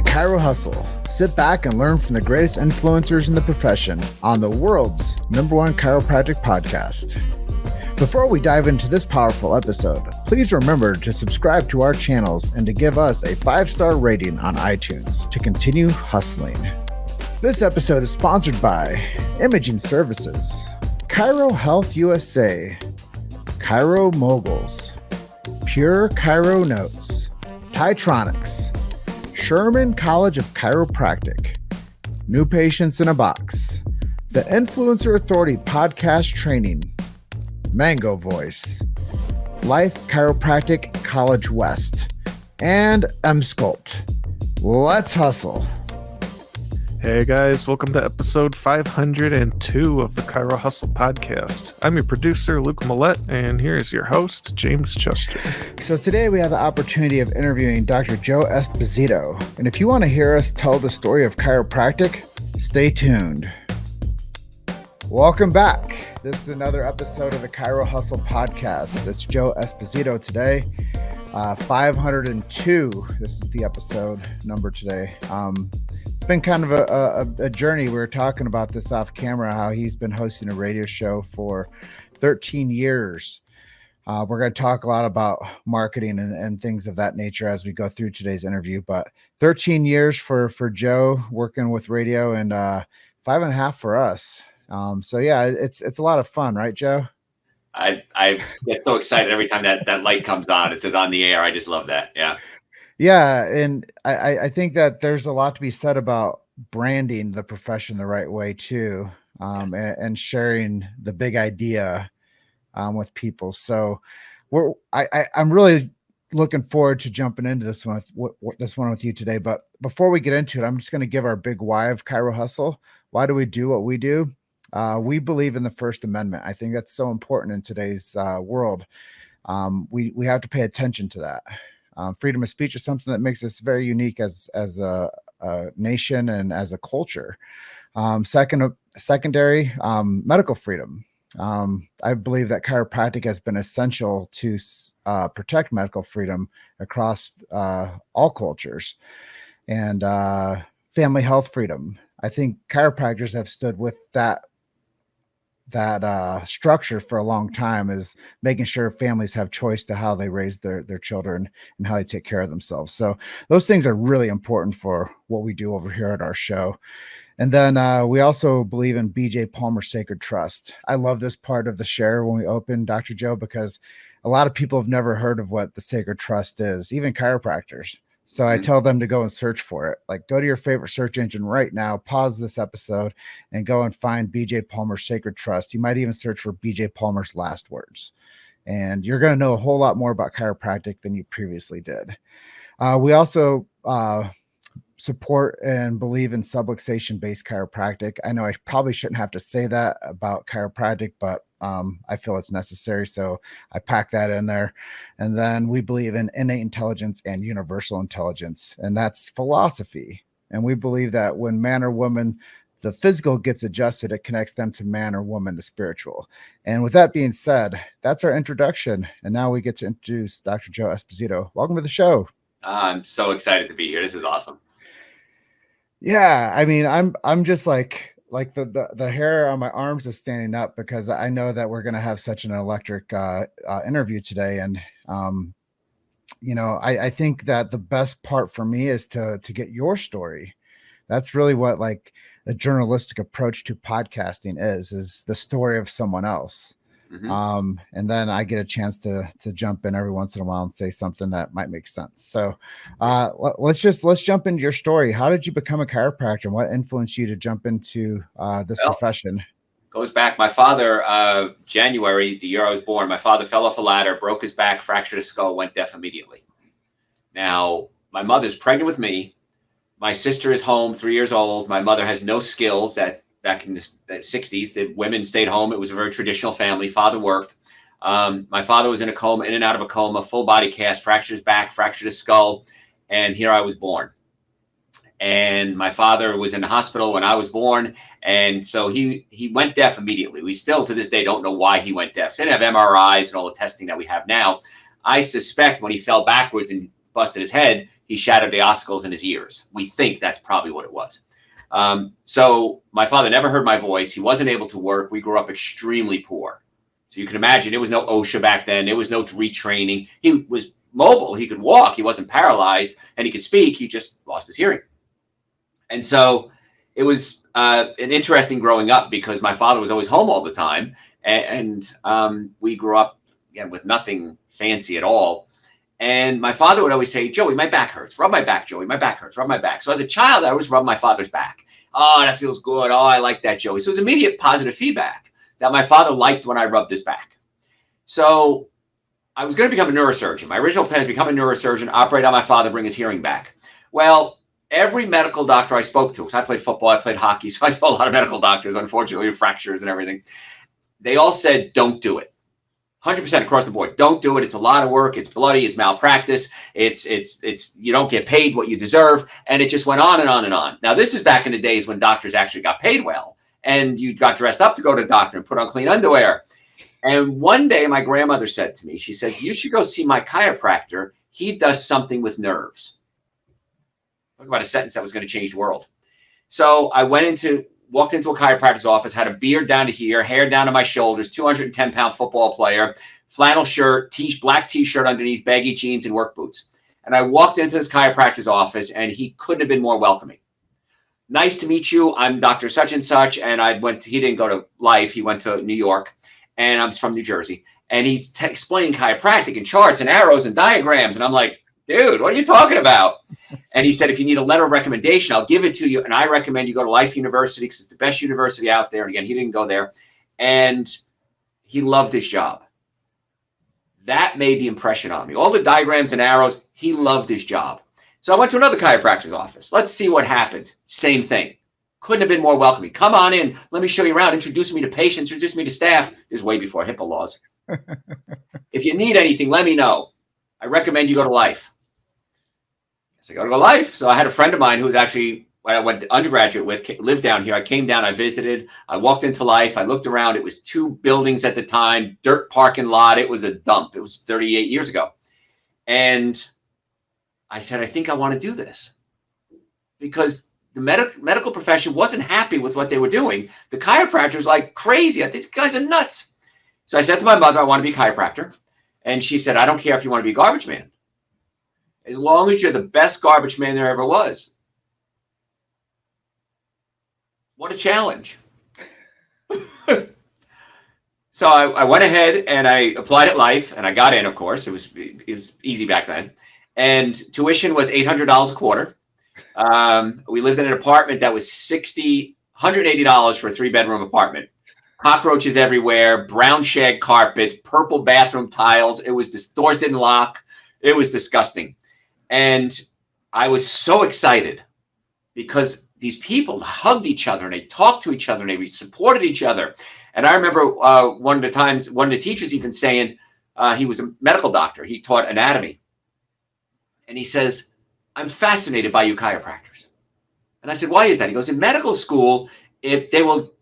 Chiro Hustle. Sit back and learn from the greatest influencers in the profession on the world's #1 chiropractic podcast. Before we dive into this powerful episode, please remember to subscribe to our channels and to give us a 5-star rating on iTunes to continue hustling. This episode is sponsored by Imaging Services, Chiro Health USA, Chiro Moguls, Pure Chiro Notes, Titronics, Sherman College of Chiropractic, New Patients in a Box, the Influencer Authority Podcast Training, Mango Voice, Life Chiropractic College West, and M-Sculpt. Let's hustle. Hey guys, welcome to episode 502 of the Chiro Hustle podcast. I'm your producer, Luke Millette, and here's your host, James Chester. So today we have the opportunity of interviewing Dr. Joe Esposito. And if you want to hear us tell the story of chiropractic, stay tuned. Welcome back. This is another episode of the Chiro Hustle podcast. It's Joe Esposito today. 502. This is the episode number today. It's been kind of a journey. We were talking about this off camera, how he's been hosting a radio show for 13 years. We're going to talk a lot about marketing and things of that nature as we go through today's interview. But 13 years for Joe working with radio, and 5.5 for us. So yeah, it's a lot of fun, right, Joe? I get so excited every time that light comes on. It says on the air. I just love that. Yeah. Yeah, and I think that there's a lot to be said about branding the profession the right way too, Yes. and sharing the big idea with people. So I'm really looking forward to jumping into this one with you today. But before we get into it, I'm just going to give our big why of Chiro Hustle. Why do we do what we do? We believe in the First Amendment. I think that's so important in today's world. We have to pay attention to that. Freedom of speech is something that makes us very unique as a nation and as a culture. Secondary, medical freedom. I believe that chiropractic has been essential to protect medical freedom across all cultures, and family health freedom. I think chiropractors have stood with that structure for a long time, is making sure families have choice to how they raise their children and how they take care of themselves. So those things are really important for what we do over here at our show. And then we also believe in BJ Palmer Sacred Trust. I love this part of the share when we open, Dr. Joe, because a lot of people have never heard of what the Sacred Trust is, even chiropractors. So I tell them to go and search for it. Like, go to your favorite search engine right now, pause this episode, and go and find BJ Palmer Sacred Trust. You might even search for BJ Palmer's last words. And you're going to know a whole lot more about chiropractic than you previously did. We also support and believe in subluxation-based chiropractic. I know I probably shouldn't have to say that about chiropractic, but I feel it's necessary, so I pack that in there. And then we believe in innate intelligence and universal intelligence, and that's philosophy. And we believe that when man or woman, the physical gets adjusted, it connects them to man or woman, the spiritual. And with that being said, that's our introduction. And now we get to introduce Dr. Joe Esposito. Welcome to the show. I'm so excited to be here. This is awesome. Yeah, I mean, I'm just like the hair on my arms is standing up because I know that we're going to have such an electric interview today. And, I think that the best part for me is to get your story. That's really what like a journalistic approach to podcasting is the story of someone else. Mm-hmm. And then I get a chance to jump in every once in a while and say something that might make sense. So let's jump into your story. How did you become a chiropractor, and what influenced you to jump into this profession? Goes back. My father, January, the year I was born, my father fell off a ladder, broke his back, fractured his skull, went deaf immediately. Now, my mother's pregnant with me. My sister is home, 3 years old. My mother has no skills. Back in the 60s, the women stayed home. It was a very traditional family. Father worked. My father was in a coma, in and out of a coma, full body cast, fractured his back, fractured his skull. And here I was born. And my father was in the hospital when I was born. And so he went deaf immediately. We still to this day don't know why he went deaf. So he didn't have MRIs and all the testing that we have now. I suspect when he fell backwards and busted his head, he shattered the ossicles in his ears. We think that's probably what it was. So my father never heard my voice. He wasn't able to work. We grew up extremely poor. So you can imagine there was no OSHA back then. There was no retraining. He was mobile. He could walk. He wasn't paralyzed, and he could speak. He just lost his hearing. And so it was an interesting growing up because my father was always home all the time. And we grew up again with nothing fancy at all. And my father would always say, Joey, my back hurts. Rub my back, Joey. My back hurts. Rub my back. So as a child, I always rubbed my father's back. Oh, that feels good. Oh, I like that, Joey. So it was immediate positive feedback that my father liked when I rubbed his back. So I was going to become a neurosurgeon. My original plan is to become a neurosurgeon, operate on my father, bring his hearing back. Well, every medical doctor I spoke to, because I played football, I played hockey, so I saw a lot of medical doctors, unfortunately, with fractures and everything. They all said, don't do it. 100% across the board. Don't do it. It's a lot of work. It's bloody. It's malpractice. It's you don't get paid what you deserve. And it just went on and on and on. Now, this is back in the days when doctors actually got paid well and you got dressed up to go to the doctor and put on clean underwear. And one day my grandmother said to me, she says, you should go see my chiropractor. He does something with nerves. Talk about a sentence that was going to change the world. So I walked into a chiropractor's office, had a beard down to here, hair down to my shoulders, 210-pound football player, flannel shirt, black T-shirt underneath, baggy jeans, and work boots. And I walked into this chiropractor's office, and he couldn't have been more welcoming. Nice to meet you. I'm Dr. Such and Such, and he didn't go to Life. He went to New York, and I'm from New Jersey. And he's explaining chiropractic and charts and arrows and diagrams. And I'm like, dude, what are you talking about? And he said, if you need a letter of recommendation, I'll give it to you. And I recommend you go to Life University because it's the best university out there. And again, he didn't go there. And he loved his job. That made the impression on me. All the diagrams and arrows, he loved his job. So I went to another chiropractor's office. Let's see what happened. Same thing. Couldn't have been more welcoming. Come on in. Let me show you around. Introduce me to patients. Introduce me to staff. This is way before HIPAA laws. If you need anything, let me know. I recommend you go to Life. I go to Life. So I had a friend of mine who was actually, I went to undergraduate with, lived down here. I came down, I visited, I walked into Life. I looked around. It was 2 buildings at the time, dirt parking lot. It was a dump. It was 38 years ago. And I said, I think I want to do this because the medical profession wasn't happy with what they were doing. The chiropractors like crazy. I think these guys are nuts. So I said to my mother, I want to be a chiropractor. And she said, I don't care if you want to be a garbage man. As long as you're the best garbage man there ever was. What a challenge. So I went ahead and I applied at Life and I got in, of course. It was easy back then. And tuition was $800 a quarter. We lived in an apartment that was $180 for a 3-bedroom apartment. Cockroaches everywhere, brown shag carpet, purple bathroom tiles. The doors didn't lock. It was disgusting. And I was so excited because these people hugged each other and they talked to each other and they supported each other. And I remember one of the teachers even saying, he was a medical doctor. He taught anatomy. And he says, I'm fascinated by you chiropractors. And I said, why is that? He goes, in medical school, if they will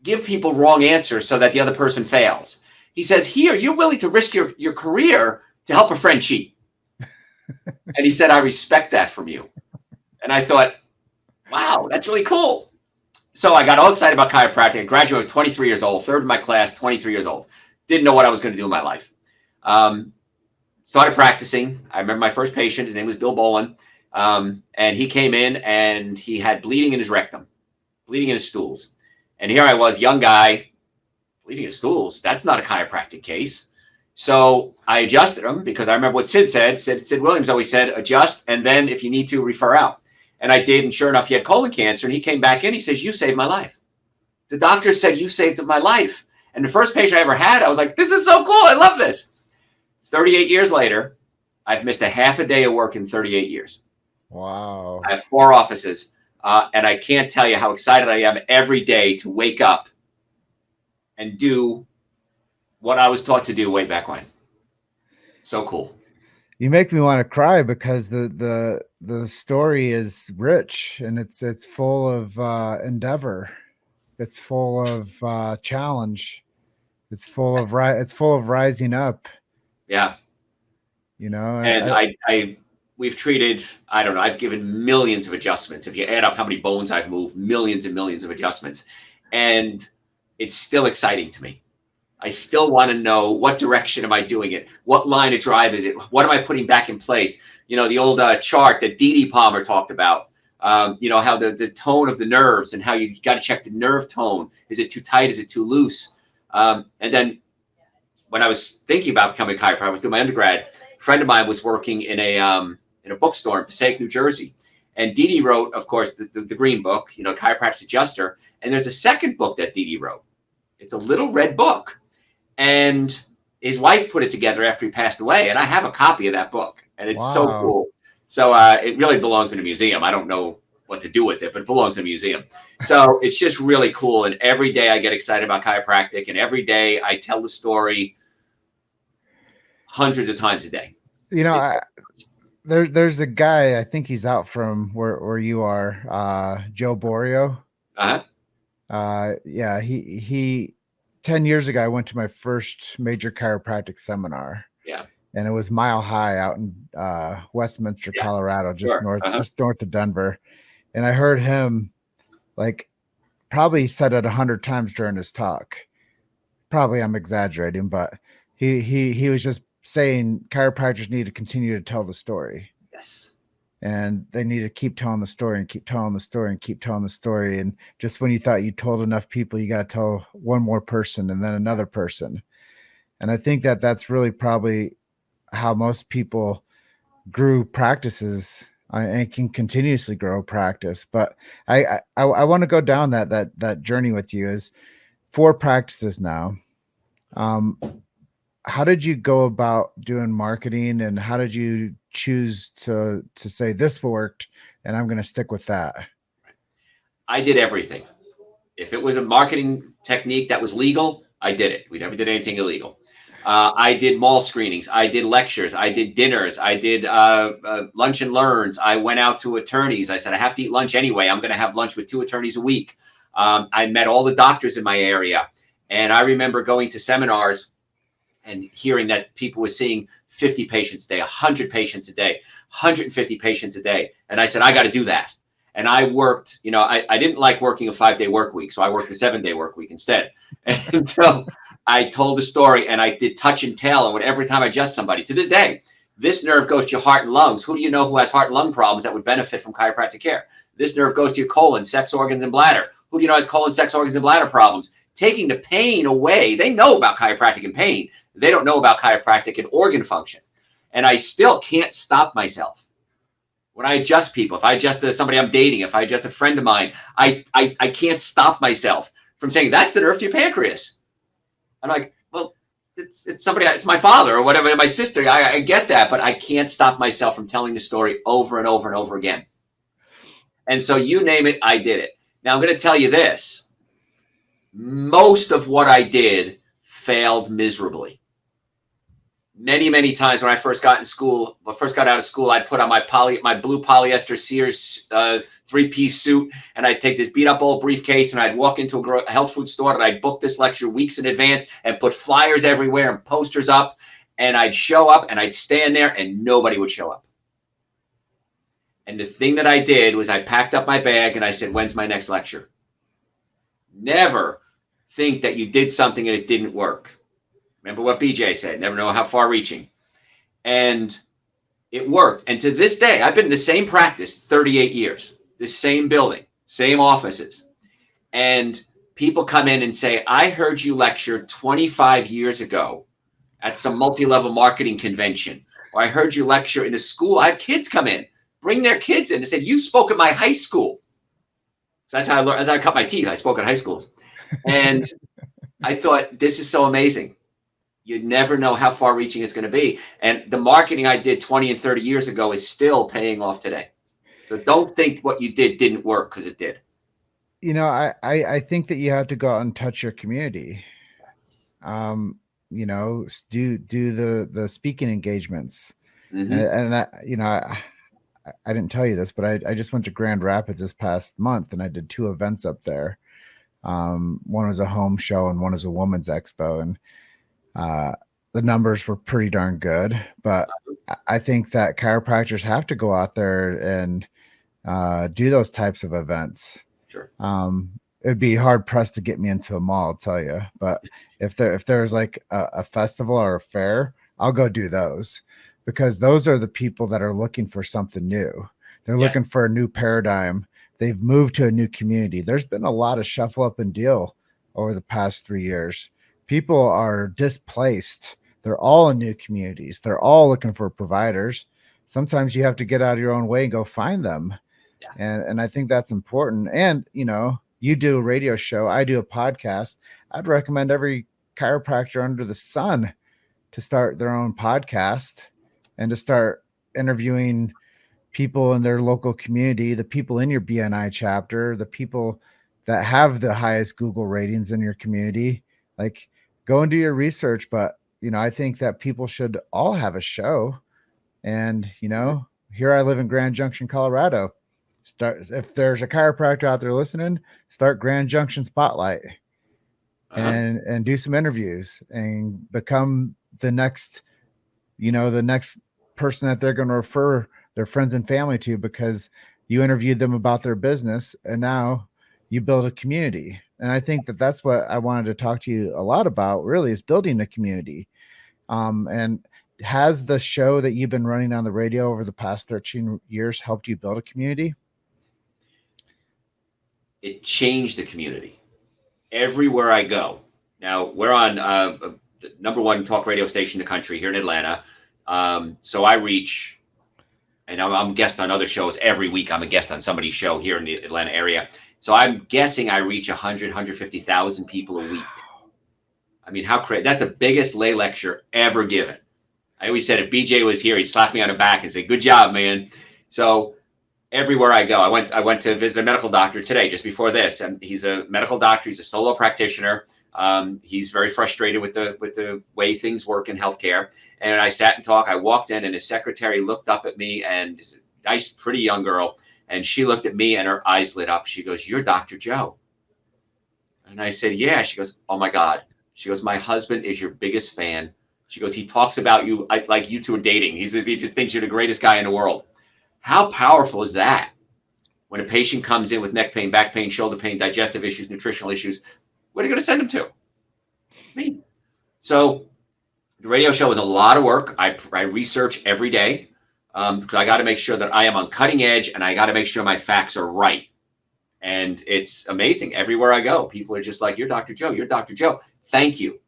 give people wrong answers so that the other person fails. He says, here, you're willing to risk your career to help a friend cheat. And he said, I respect that from you. And I thought, wow, that's really cool. So I got all excited about chiropractic. I graduated, I was 23 years old, third in my class, 23 years old. Didn't know what I was going to do in my life. Started practicing. I remember my first patient, his name was Bill Bolin. And he came in and he had bleeding in his rectum, bleeding in his stools. And here I was, young guy, bleeding in his stools. That's not a chiropractic case. So I adjusted him because I remember what Sid said. Sid Williams always said, adjust, and then if you need to, refer out. And I did, and sure enough, he had colon cancer, and he came back in. He says, you saved my life. The doctor said, you saved my life. And the first patient I ever had, I was like, this is so cool. I love this. 38 years later, I've missed a half a day of work in 38 years. Wow. I have 4 offices, and I can't tell you how excited I am every day to wake up and do what I was taught to do way back when. So cool. You make me want to cry because the story is rich and it's full of endeavor. It's full of challenge. It's full of rising up. Yeah. You know, and we've treated, I don't know, I've given millions of adjustments. If you add up how many bones I've moved, millions and millions of adjustments. And it's still exciting to me. I still want to know, what direction am I doing it? What line of drive is it? What am I putting back in place? You know, the old chart that Dee Palmer talked about, you know, how the tone of the nerves and how you got to check the nerve tone. Is it too tight? Is it too loose? And then when I was thinking about becoming a chiropractor, I was doing my undergrad. A friend of mine was working in a bookstore in Passaic, New Jersey. And Dee wrote, of course, the green book, you know, Chiropractic Adjuster. And there's a second book that Dee wrote. It's a little red book. And his wife put it together after he passed away. And I have a copy of that book. And it's so cool. So it really belongs in a museum. I don't know what to do with it, but it belongs in a museum. So it's just really cool. And every day I get excited about chiropractic. And every day I tell the story hundreds of times a day. You know, there's a guy, I think he's out from where you are, Joe Borio. Yeah, he 10 years ago, I went to my first major chiropractic seminar. Yeah. And it was Mile High out in Westminster, Colorado, just north of Denver. And I heard him, like, probably said it 100 times during his talk. Probably I'm exaggerating, but he was just saying chiropractors need to continue to tell the story. Yes. And they need to keep telling the story and keep telling the story and keep telling the story. And just when you thought you told enough people, you got to tell one more person and then another person. And I think that that's really probably how most people grew practices and can continuously grow practice. But I want to go down that journey with you. Is 4 practices now. How did you go about doing marketing, and how did you choose to say this worked and I'm going to stick with that? I did everything. If it was a marketing technique that was legal, I did it. We never did anything illegal. I did mall screenings. I did lectures. I did dinners. I did lunch and learns. I went out to attorneys. I said, I have to eat lunch anyway. I'm going to have lunch with 2 attorneys a week. I met all the doctors in my area. And I remember going to seminars and hearing that people were seeing 50 patients a day, 100 patients a day, 150 patients a day. And I said, I got to do that. And I worked, you know, I didn't like working a 5-day work week. So I worked a 7-day work week instead. And so I told the story, and I did touch and tell. And every time I adjust somebody, to this day, this nerve goes to your heart and lungs. Who do you know who has heart and lung problems that would benefit from chiropractic care? This nerve goes to your colon, sex organs, and bladder. Who do you know has colon, sex organs, and bladder problems? Taking the pain away. They know about chiropractic and pain. They don't know about chiropractic and organ function. And I still can't stop myself. When I adjust people, if I adjust somebody I'm dating, if I adjust a friend of mine, I can't stop myself from saying, that's the nerve to your pancreas. I'm like, well, it's somebody, it's my father or whatever, my sister. I get that, but I can't stop myself from telling the story over and over and over again. And so you name it, I did it. Now I'm going to tell you this. Most of what I did failed miserably. Many, many times when I first got out of school, I'd put on my blue polyester Sears 3-piece suit, and I'd take this beat up old briefcase, and I'd walk into a health food store, and I'd book this lecture weeks in advance and put flyers everywhere and posters up, and I'd show up and I'd stand there and nobody would show up. And the thing that I did was I packed up my bag and I said, when's my next lecture? Never think that you did something and it didn't work. Remember what BJ said, never know how far reaching. And it worked. And to this day, I've been in the same practice 38 years, the same building, same offices. And people come in and say, I heard you lecture 25 years ago at some multi-level marketing convention. Or I heard you lecture in a school. I have kids come in, bring their kids in and said, you spoke at my high school. So that's how I learned, as I cut my teeth. I spoke at high schools. And I thought, this is so amazing. You never know how far reaching it's going to be. And the marketing I did 20 and 30 years ago is still paying off today. So don't think what you did didn't work, because it did. You know, I think that you have to go out and touch your community. You know, do the speaking engagements. Mm-hmm. And I, you know, I didn't tell you this, but I just went to Grand Rapids this past month, and I did 2 events up there. One was a home show and one was a women's expo. And the numbers were pretty darn good, but I think that chiropractors have to go out there and do those types of events. Sure. It'd be hard pressed to get me into a mall, I'll tell you. But if there's like a festival or a fair, I'll go do those, because those are the people that are looking for something new. They're Yes. looking for a new paradigm. They've moved to a new community. There's been a lot of shuffle up and deal over the past 3 years. People are displaced. They're all in new communities. They're all looking for providers. Sometimes you have to get out of your own way and go find them. Yeah. And I think that's important. And, you know, you do a radio show, I do a podcast. I'd recommend every chiropractor under the sun to start their own podcast and to start interviewing people in their local community, the people in your BNI chapter, the people that have the highest Google ratings in your community. Like, go and do your research. But, you know, I think that people should all have a show. And, you know, here I live in Grand Junction, Colorado. If there's a chiropractor out there listening, start Grand Junction Spotlight and do some interviews and become the next person that they're going to refer their friends and family to, because you interviewed them about their business and now you build a community. And I think that that's what I wanted to talk to you a lot about, really, is building a community. And has the show that you've been running on the radio over the past 13 years helped you build a community? It changed the community everywhere I go. Now, we're on the #1 talk radio station in the country here in Atlanta. So I reach, and I'm a guest on other shows every week. I'm a guest on somebody's show here in the Atlanta area. So I'm guessing I reach 150,000 people a week. I mean, how crazy. That's the biggest lay lecture ever given. I always said if BJ was here, he'd slap me on the back and say, "Good job, man." So everywhere I go, I went to visit a medical doctor today, just before this, and he's a medical doctor. He's a solo practitioner. He's very frustrated with the way things work in healthcare. And I sat and talked. I walked in, and his secretary looked up at me, and nice, pretty young girl, and she looked at me, and her eyes lit up. She goes, "You're Dr. Joe." And I said, "Yeah." She goes, "Oh my God." She goes, "My husband is your biggest fan." She goes, "He talks about you like you two are dating. He says he just thinks you're the greatest guy in the world." How powerful is that? When a patient comes in with neck pain, back pain, shoulder pain, digestive issues, nutritional issues, what are you going to send them to? Me. So the radio show is a lot of work. I research every day because I got to make sure that I am on cutting edge, and I got to make sure my facts are right. And it's amazing. Everywhere I go, people are just like, "You're Dr. Joe. You're Dr. Joe." Thank you.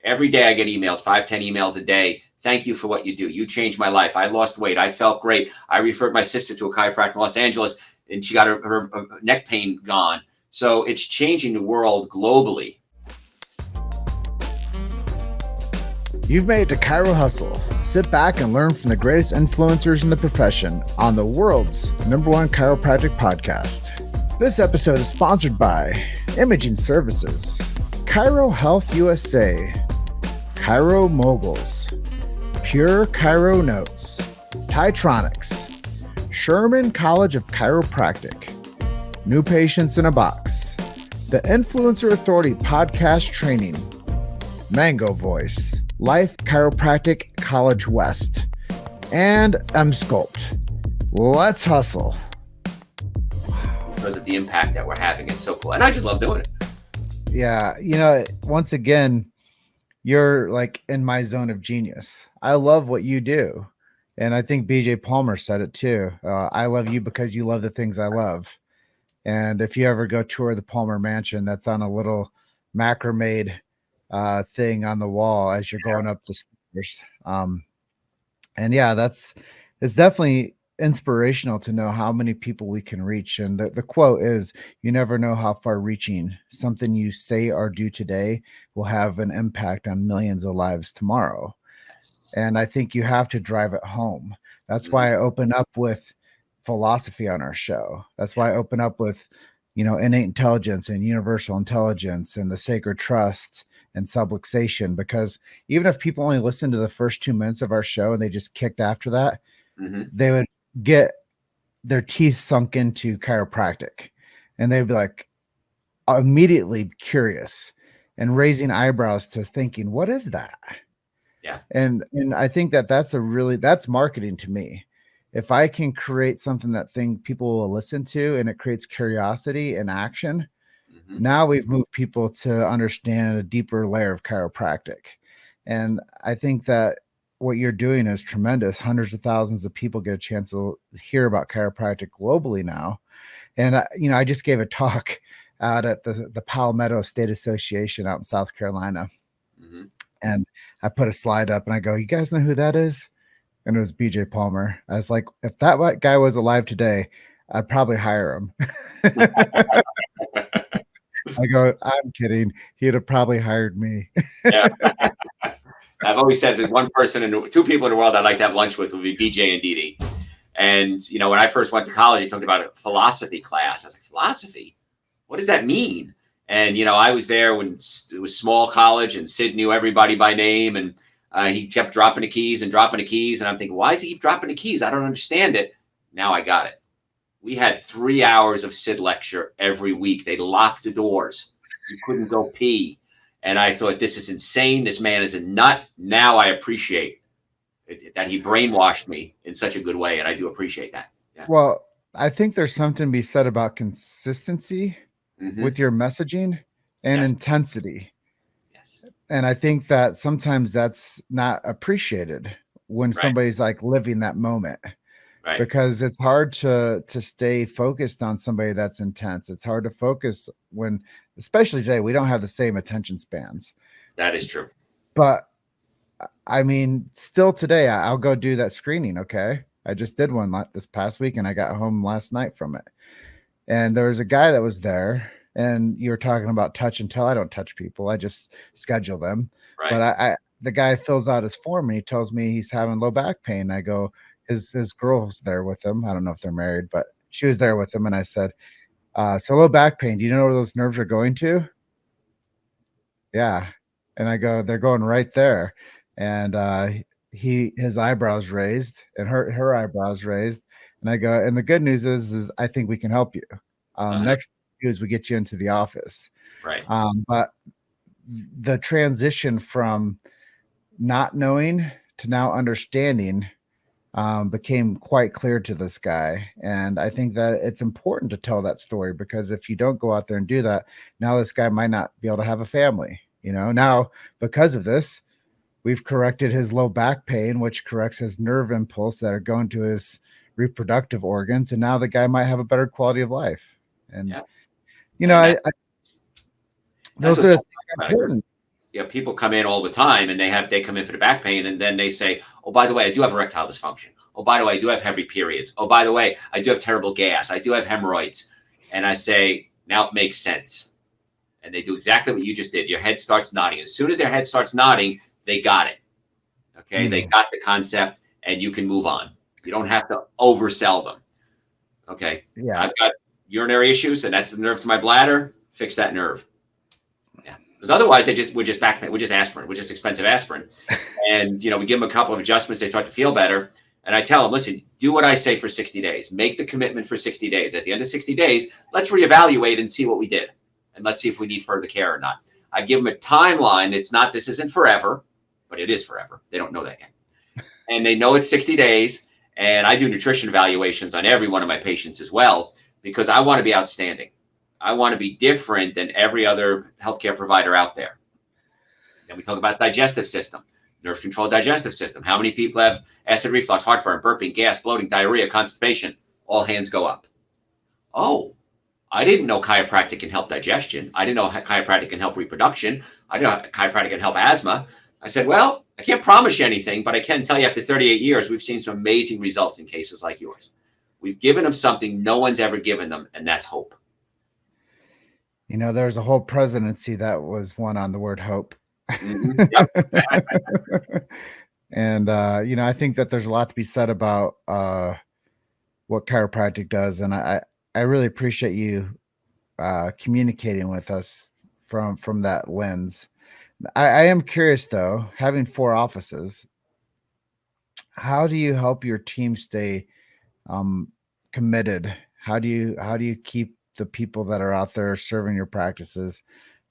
Every day I get emails, 5-10 emails a day. "Thank you for what you do. You changed my life. I lost weight. I felt great. I referred my sister to a chiropractor in Los Angeles, and she got her neck pain gone." So it's changing the world globally. You've made it to Chiro Hustle. Sit back and learn from the greatest influencers in the profession on the world's #1 chiropractic podcast. This episode is sponsored by Imaging Services, Chiro Health USA, Chiro Moguls, Pure Chiro Notes, Titronics, Sherman College of Chiropractic, New Patients in a Box, the Influencer Authority Podcast Training, Mango Voice, Life Chiropractic College West, and M-Sculpt. Let's hustle. Because of the impact that we're having. It's so cool. And I just love doing it. Yeah. You know, once again, you're like in my zone of genius. I love what you do. And I think BJ Palmer said it too. I love you because you love the things I love. And if you ever go tour the Palmer Mansion, that's on a little macrame thing on the wall as you're going up the stairs. And yeah, it's definitely inspirational to know how many people we can reach. And the quote is, "You never know how far reaching something you say or do today will have an impact on millions of lives tomorrow." And I think you have to drive it home. That's why I open up with philosophy on our show. That's why I open up with, you know, innate intelligence and universal intelligence and the sacred trust and subluxation, because even if people only listen to the first 2 minutes of our show and they just kicked after that, they would get their teeth sunk into chiropractic, and they'd be like immediately curious and raising eyebrows to thinking, what is that? Yeah. And I think that that's marketing to me. If I can create something that people will listen to and it creates curiosity and action, Mm-hmm. now we've moved people to understand a deeper layer of chiropractic. And I think that what you're doing is tremendous. Hundreds of thousands of people get a chance to hear about chiropractic globally now. And I just gave a talk out at the Palmetto State Association out in South Carolina. Mm-hmm. And I put a slide up and I go, "You guys know who that is?" And it was BJ Palmer. I was like, if that guy was alive today, I'd probably hire him. I go, I'm kidding. He'd have probably hired me. Yeah. I've always said there's one person and two people in the world I'd like to have lunch with would be BJ and Didi. And, when I first went to college, he talked about a philosophy class. I was like, philosophy? What does that mean? And, I was there when it was small college and Sid knew everybody by name. And he kept dropping the keys. And I'm thinking, why does he keep dropping the keys? I don't understand it. Now I got it. We had 3 hours of Sid lecture every week. They locked the doors. You couldn't go pee. And I thought, this is insane. This man is a nut. Now I appreciate that he brainwashed me in such a good way. And I do appreciate that. Yeah. Well, I think there's something to be said about consistency with your messaging and intensity. Yes. And I think that sometimes that's not appreciated when somebody's like living that moment. Right. Because it's hard to stay focused on somebody that's intense. It's hard to focus when, especially today, we don't have the same attention spans. That is true. But I mean, still today, I'll go do that screening. Okay. I just did one this past week and I got home last night from it. And there was a guy that was there and you were talking about touch and tell. I don't touch people. I just schedule them. Right. But the guy fills out his form and he tells me he's having low back pain. I go, his girl's there with him. I don't know if they're married, but she was there with him. And I said, so low back pain, do you know where those nerves are going to? Yeah. And I go, they're going right there. And his eyebrows raised and her eyebrows raised. And I go, and the good news is I think we can help you. Next is we get you into the office. Right. But the transition from not knowing to now understanding became quite clear to this guy. And I think that it's important to tell that story, because if you don't go out there and do that, now this guy might not be able to have a family. Now because of this, we've corrected his low back pain, which corrects his nerve impulse that are going to his reproductive organs. And now the guy might have a better quality of life. And, those are important. Yeah, people come in all the time and they come in for the back pain and then they say, oh, by the way, I do have erectile dysfunction. Oh, by the way, I do have heavy periods. Oh, by the way, I do have terrible gas. I do have hemorrhoids. And I say, now it makes sense. And they do exactly what you just did. Your head starts nodding. As soon as their head starts nodding, they got it. Okay. They got the concept and you can move on. You don't have to oversell them. Okay. Yeah. I've got urinary issues and that's the nerve to my bladder. Fix that nerve. Because otherwise, we're just back pain, we're just aspirin, we're just expensive aspirin. And, we give them a couple of adjustments, they start to feel better. And I tell them, listen, do what I say for 60 days. Make the commitment for 60 days. At the end of 60 days, let's reevaluate and see what we did. And let's see if we need further care or not. I give them a timeline. This isn't forever, but it is forever. They don't know that yet. And they know it's 60 days. And I do nutrition evaluations on every one of my patients as well, because I want to be outstanding. I want to be different than every other healthcare provider out there. Then we talk about digestive system, nerve control digestive system. How many people have acid reflux, heartburn, burping, gas, bloating, diarrhea, constipation? All hands go up. Oh, I didn't know chiropractic can help digestion. I didn't know chiropractic can help reproduction. I didn't know chiropractic can help asthma. I said, well, I can't promise you anything, but I can tell you after 38 years, we've seen some amazing results in cases like yours. We've given them something no one's ever given them, and that's hope. There's a whole presidency that was won on the word hope. Mm-hmm. Yep. And, I think that there's a lot to be said about what chiropractic does. And I really appreciate you communicating with us from that lens. I am curious, though, having 4 offices, how do you help your team stay committed? How do you keep the people that are out there serving your practices,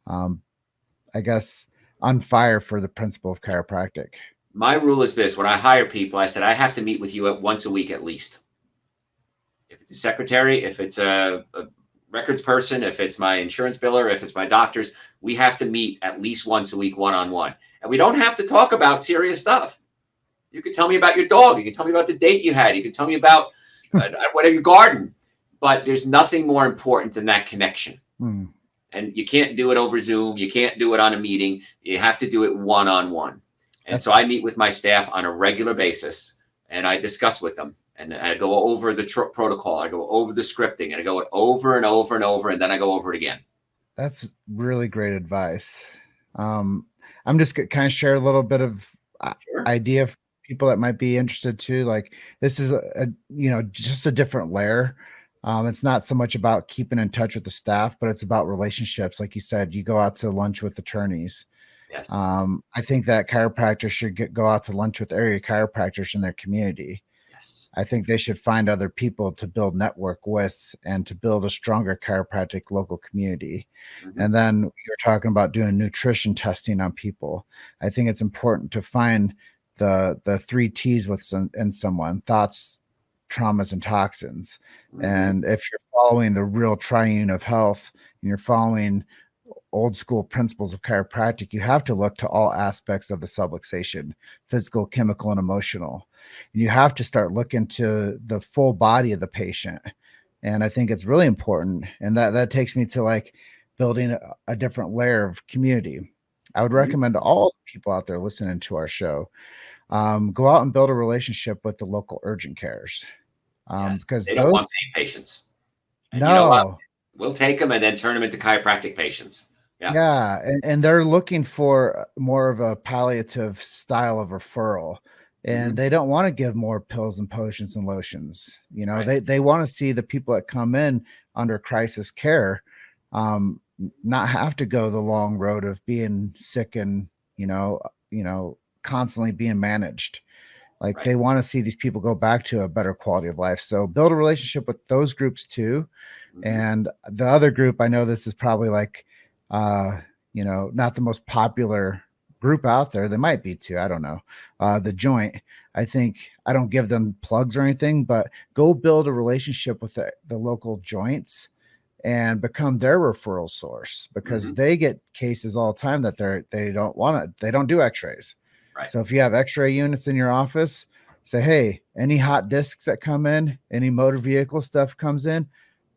I guess, on fire for the principle of chiropractic? My rule is this: when I hire people, I said I have to meet with you once a week at least. If it's a secretary, if it's a records person, if it's my insurance biller, if it's my doctors, we have to meet at least once a week, one-on-one. And we don't have to talk about serious stuff. You can tell me about your dog. You can tell me about the date you had. You can tell me about whatever your garden. But there's nothing more important than that connection. And you can't do it over Zoom. You can't do it on a meeting. You have to do it one-on-one. And so I meet with my staff on a regular basis, and I discuss with them. And I go over the protocol. I go over the scripting, and I go over and over and over, and then I go over it again. That's really great advice. I'm just kind of share a little bit of idea for people that might be interested too. Like this is just a different layer. It's not so much about keeping in touch with the staff, but it's about relationships. Like you said, you go out to lunch with attorneys. Yes. I think that chiropractors should go out to lunch with area chiropractors in their community. Yes. I think they should find other people to build network with and to build a stronger chiropractic local community. And then you're talking about doing nutrition testing on people. I think it's important to find the 3 T's in someone: thoughts, traumas, and toxins. And if you're following the real triune of health and you're following old school principles of chiropractic, you have to look to all aspects of the subluxation: physical, chemical, and emotional. And you have to start looking to the full body of the patient. And I think it's really important. And that takes me to like building a different layer of community. I would recommend to all people out there listening to our show, go out and build a relationship with the local urgent cares. Because they don't want pain patients. And no, you know what? We'll take them and then turn them into chiropractic patients. Yeah. And they're looking for more of a palliative style of referral. And they don't want to give more pills and potions and lotions. They want to see the people that come in under crisis care not have to go the long road of being sick and constantly being managed. Like they want to see these people go back to a better quality of life. So build a relationship with those groups too. And the other group, I know this is probably like not the most popular group out there. They might be too. I don't know. The Joint. I think I don't give them plugs or anything, but go build a relationship with the local joints and become their referral source, because they get cases all the time that they don't do x-rays. So if you have x-ray units in your office, say, hey, any hot discs that come in, any motor vehicle stuff comes in,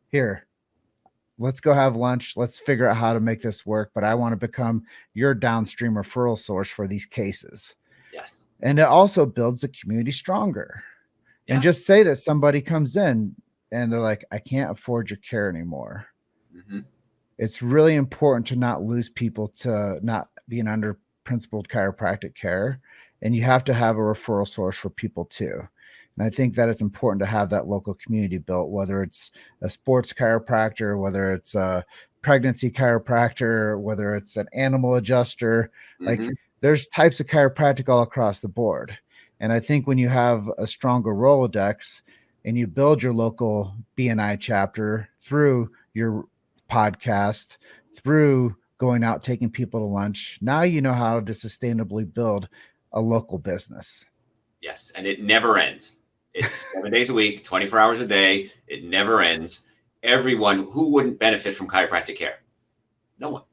here, let's go have lunch. Let's figure out how to make this work. But I want to become your downstream referral source for these cases. Yes. And it also builds the community stronger. And just say that somebody comes in and they're like, I can't afford your care anymore. It's really important to not lose people to not being under principled chiropractic care. And you have to have a referral source for people too. And I think that it's important to have that local community built, whether it's a sports chiropractor, whether it's a pregnancy chiropractor, whether it's an animal adjuster. Like there's types of chiropractic all across the board. And I think when you have a stronger Rolodex and you build your local BNI chapter through your podcast, through going out, taking people to lunch, now you know how to sustainably build a local business. Yes. And it never ends. It's 7 days a week, 24 hours a day. It never ends. Everyone who wouldn't benefit from chiropractic care? No one.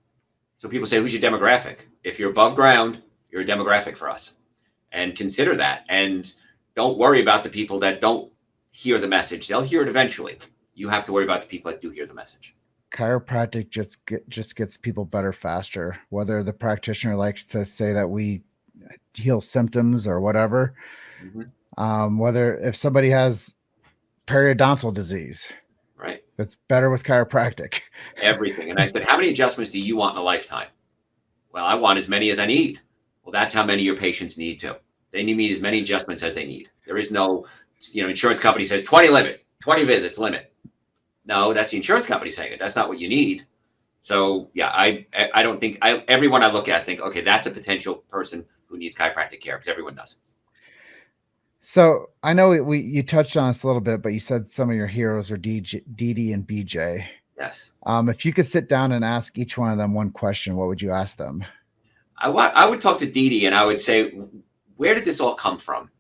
So people say, who's your demographic? If you're above ground, you're a demographic for us. And consider that. And don't worry about the people that don't hear the message. They'll hear it eventually. You have to worry about the people that do hear the message. Chiropractic just gets people better faster, whether the practitioner likes to say that we heal symptoms or whatever. Whether if somebody has periodontal disease, right, that's better with chiropractic. Everything. And I said, how many adjustments do you want in a lifetime? Well, I want as many as I need. Well, that's how many your patients need too. They need as many adjustments as they need. There is no, insurance company says 20 limit, 20 visits limit. No, that's the insurance company saying it. That's not what you need. So yeah, I don't think everyone I look at, I think, okay, that's a potential person who needs chiropractic care, because everyone does. So I know you touched on this a little bit, but you said some of your heroes are Didi and BJ. Yes. If you could sit down and ask each one of them one question, what would you ask them? I would talk to Didi and I would say, where did this all come from?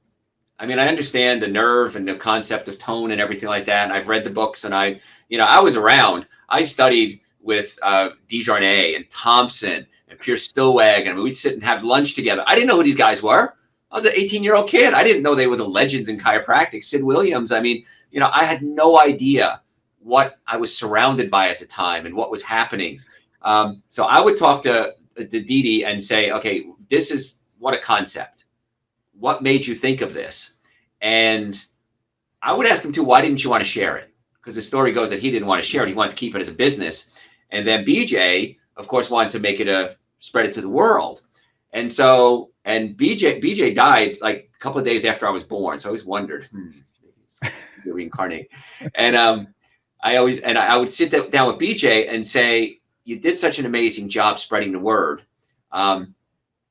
I mean, I understand the nerve and the concept of tone and everything like that. And I've read the books, and I was around. I studied with Desjardins and Thompson and Pierce Stillwag, and I mean, we'd sit and have lunch together. I didn't know who these guys were. I was an 18-year-old kid. I didn't know they were the legends in chiropractic. Sid Williams. I mean, I had no idea what I was surrounded by at the time and what was happening. So I would talk to Didi and say, okay, this is what a concept. What made you think of this? And I would ask him too, why didn't you want to share it? Because the story goes that he didn't want to share it. He wanted to keep it as a business. And then BJ, of course, wanted to make it spread it to the world. And so, and BJ died like a couple of days after I was born. So I always wondered, you reincarnate. And I would sit down with BJ and say, you did such an amazing job spreading the word.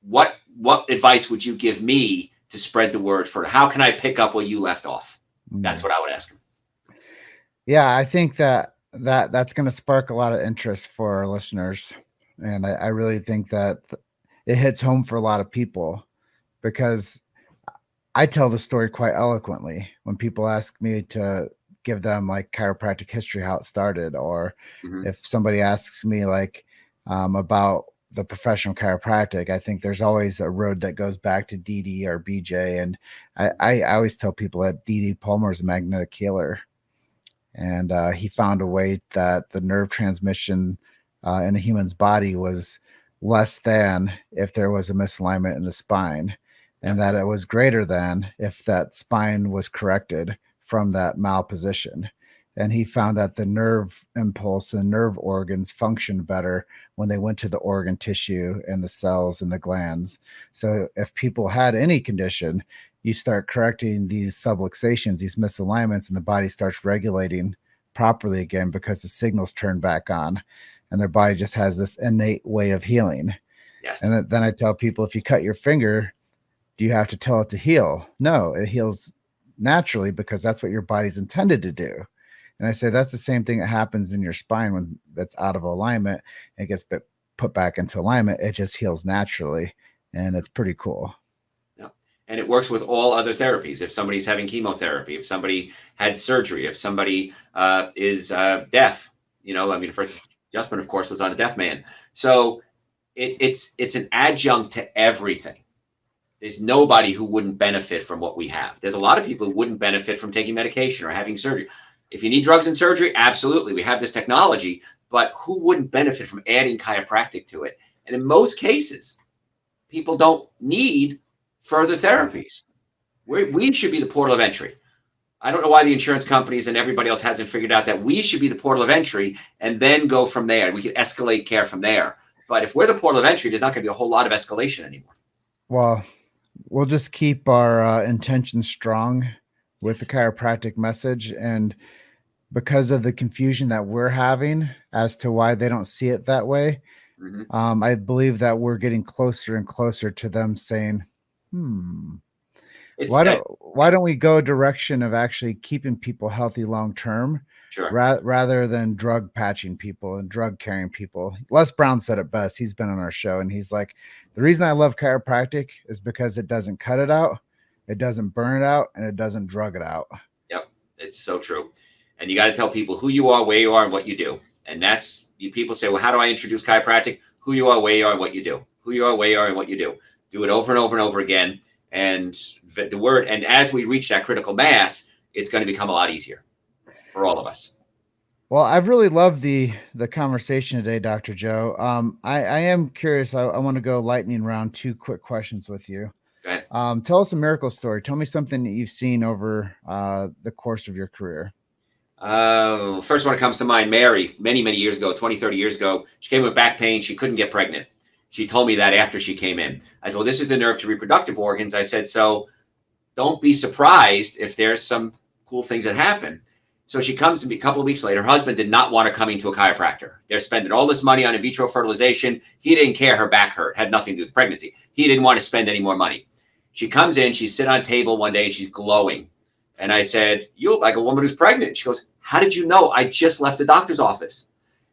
What advice would you give me to spread the word for? How can I pick up where you left off? That's what I would ask him. Yeah, I think that's going to spark a lot of interest for our listeners. And I really think that it hits home for a lot of people, because I tell the story quite eloquently when people ask me to give them like chiropractic history, how it started, or if somebody asks me like about the professional chiropractic, I think there's always a road that goes back to DD or BJ. And I always tell people that DD Palmer is a magnetic healer. And he found a way that the nerve transmission in a human's body was less than if there was a misalignment in the spine, and that it was greater than if that spine was corrected from that malposition. And he found that the nerve impulse and nerve organs functioned better when they went to the organ tissue and the cells and the glands. So if people had any condition, you start correcting these subluxations, these misalignments, and the body starts regulating properly again because the signals turn back on, and their body just has this innate way of healing. Yes. And then I tell people, if you cut your finger, do you have to tell it to heal? No, it heals naturally because that's what your body's intended to do. And I say that's the same thing that happens in your spine when that's out of alignment. It gets put back into alignment. It just heals naturally, and it's pretty cool. And it works with all other therapies. If somebody's having chemotherapy, if somebody had surgery, if somebody is deaf, the first adjustment, of course, was on a deaf man. So it's an adjunct to everything. There's nobody who wouldn't benefit from what we have. There's a lot of people who wouldn't benefit from taking medication or having surgery. If you need drugs and surgery, absolutely. We have this technology, but who wouldn't benefit from adding chiropractic to it? And in most cases, people don't need further therapies. We should be the portal of entry. I don't know why the insurance companies and everybody else hasn't figured out that we should be the portal of entry and then go from there. We can escalate care from there. But if we're the portal of entry, there's not going to be a whole lot of escalation anymore. Well, we'll just keep our intentions strong with the chiropractic message. And because of the confusion that we're having as to why they don't see it that way, I believe that we're getting closer and closer to them saying, why don't we go a direction of actually keeping people healthy long term, rather than drug patching people and drug carrying people? Les Brown said it best. He's been on our show, and he's like, the reason I love chiropractic is because it doesn't cut it out, it doesn't burn it out, and it doesn't drug it out. Yep, it's so true. And you got to tell people who you are, where you are, and what you do. And that's, people say, well, how do I introduce chiropractic? Who you are, where you are, and what you do. Who you are, where you are, and what you do. Do it over and over and over again. And the word, and as we reach that critical mass, it's going to become a lot easier for all of us. Well, I've really loved the conversation today, Dr. Joe. I am curious. I want to go lightning round, 2 quick questions with you. Go ahead. Tell us a miracle story. Tell me something that you've seen over the course of your career. First one that comes to mind, Mary, many, many years ago, 20, 30 years ago, she came with back pain. She couldn't get pregnant. She told me that after she came in. I said, well, this is the nerve to reproductive organs. I said, so don't be surprised if there's some cool things that happen. So she comes to me a couple of weeks later. Her husband did not want her coming to a chiropractor. They're spending all this money on in vitro fertilization. He didn't care. Her back hurt. Had nothing to do with pregnancy. He didn't want to spend any more money. She comes in. She's sitting on a table one day, and she's glowing. And I said, you look like a woman who's pregnant. She goes, how did you know? I just left the doctor's office.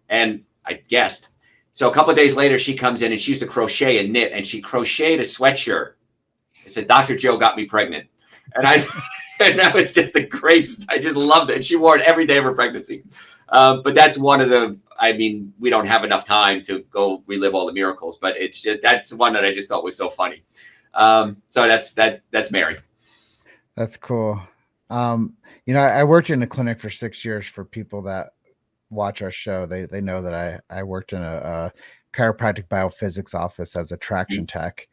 And I guessed. So a couple of days later, she comes in, and she used to crochet and knit, and she crocheted a sweatshirt I said, Dr. Joe got me pregnant. And and that was just I just loved it. And she wore it every day of her pregnancy. But that's one of we don't have enough time to go relive all the miracles, but that's one that I just thought was so funny. So that's Mary. That's cool. I worked in a clinic for 6 years. For people that watch our show, they know that I worked in a chiropractic biophysics office as a traction tech.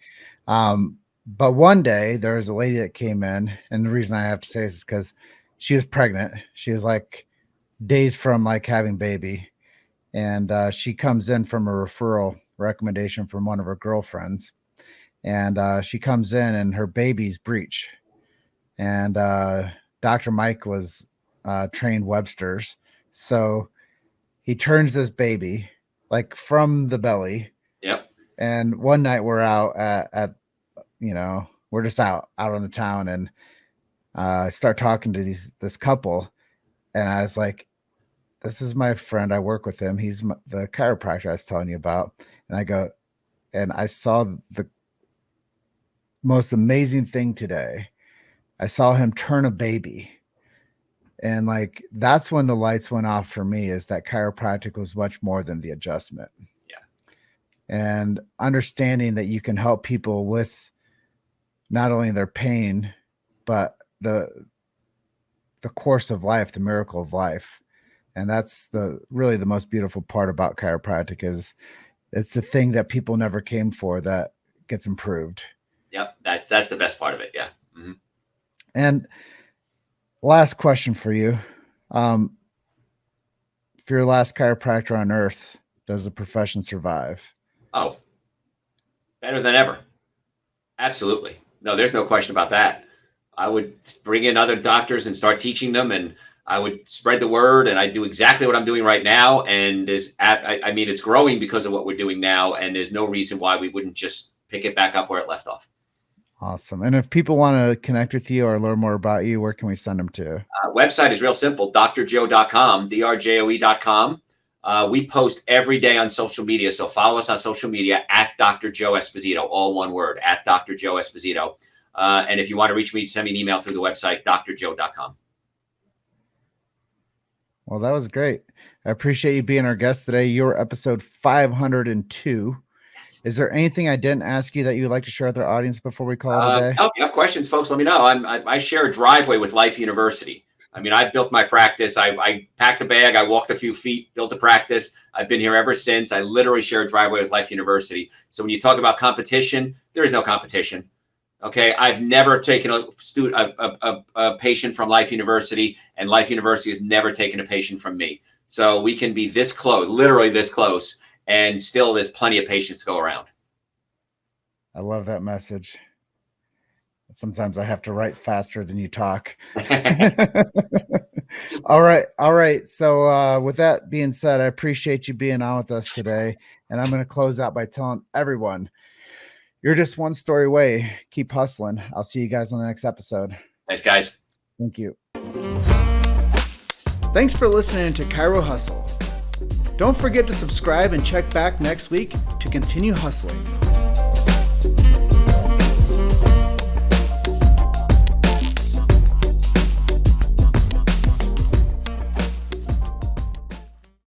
But one day there was a lady that came in, and the reason I have to say this is because she was pregnant. She was like days from like having baby. And she comes in from a referral recommendation from one of her girlfriends. And she comes in and her baby's breech. And Dr. Mike was trained Webster's. So he turns this baby like from the belly. Yep. And one night we're out at we're just out on the town, and I start talking to this couple, and I was like, this is my friend. I work with him. He's the chiropractor I was telling you about. And I go, and I saw the most amazing thing today. I saw him turn a baby. And like, that's when the lights went off for me, is that chiropractic was much more than the adjustment. Yeah. And understanding that you can help people with not only their pain, but the course of life, the miracle of life. And that's really the most beautiful part about chiropractic, is it's the thing that people never came for that gets improved. Yep. That's the best part of it. Yeah. Mm-hmm. And last question for you. If you're the last chiropractor on earth, does the profession survive? Oh, better than ever. Absolutely. No, there's no question about that. I would bring in other doctors and start teaching them, and I would spread the word, and I do exactly what I'm doing right now. And it's growing because of what we're doing now. And there's no reason why we wouldn't just pick it back up where it left off. Awesome. And if people want to connect with you or learn more about you, where can we send them to? Website is real simple, drjoe.com, drjoe.com. We post every day on social media. So follow us on social media at Dr. Joe Esposito, all one word, at Dr. Joe Esposito. And if you want to reach me, send me an email through the website, drjoe.com. Well, that was great. I appreciate you being our guest today. You're episode 502. Yes. Is there anything I didn't ask you that you'd like to share with our audience before we call it a day? No, if you have questions, folks, let me know. I share a driveway with Life University. I mean, I built my practice. I packed a bag. I walked a few feet, built a practice. I've been here ever since. I literally share a driveway with Life University. So when you talk about competition, there is no competition. Okay, I've never taken a patient from Life University, and Life University has never taken a patient from me. So we can be this close, literally this close, and still there's plenty of patients to go around. I love that message. Sometimes I have to write faster than you talk. All right. So with that being said, I appreciate you being on with us today. And I'm going to close out by telling everyone, you're just one story away. Keep hustling. I'll see you guys on the next episode. Thanks, guys. Thank you. Thanks for listening to Chiro Hustle. Don't forget to subscribe and check back next week to continue hustling.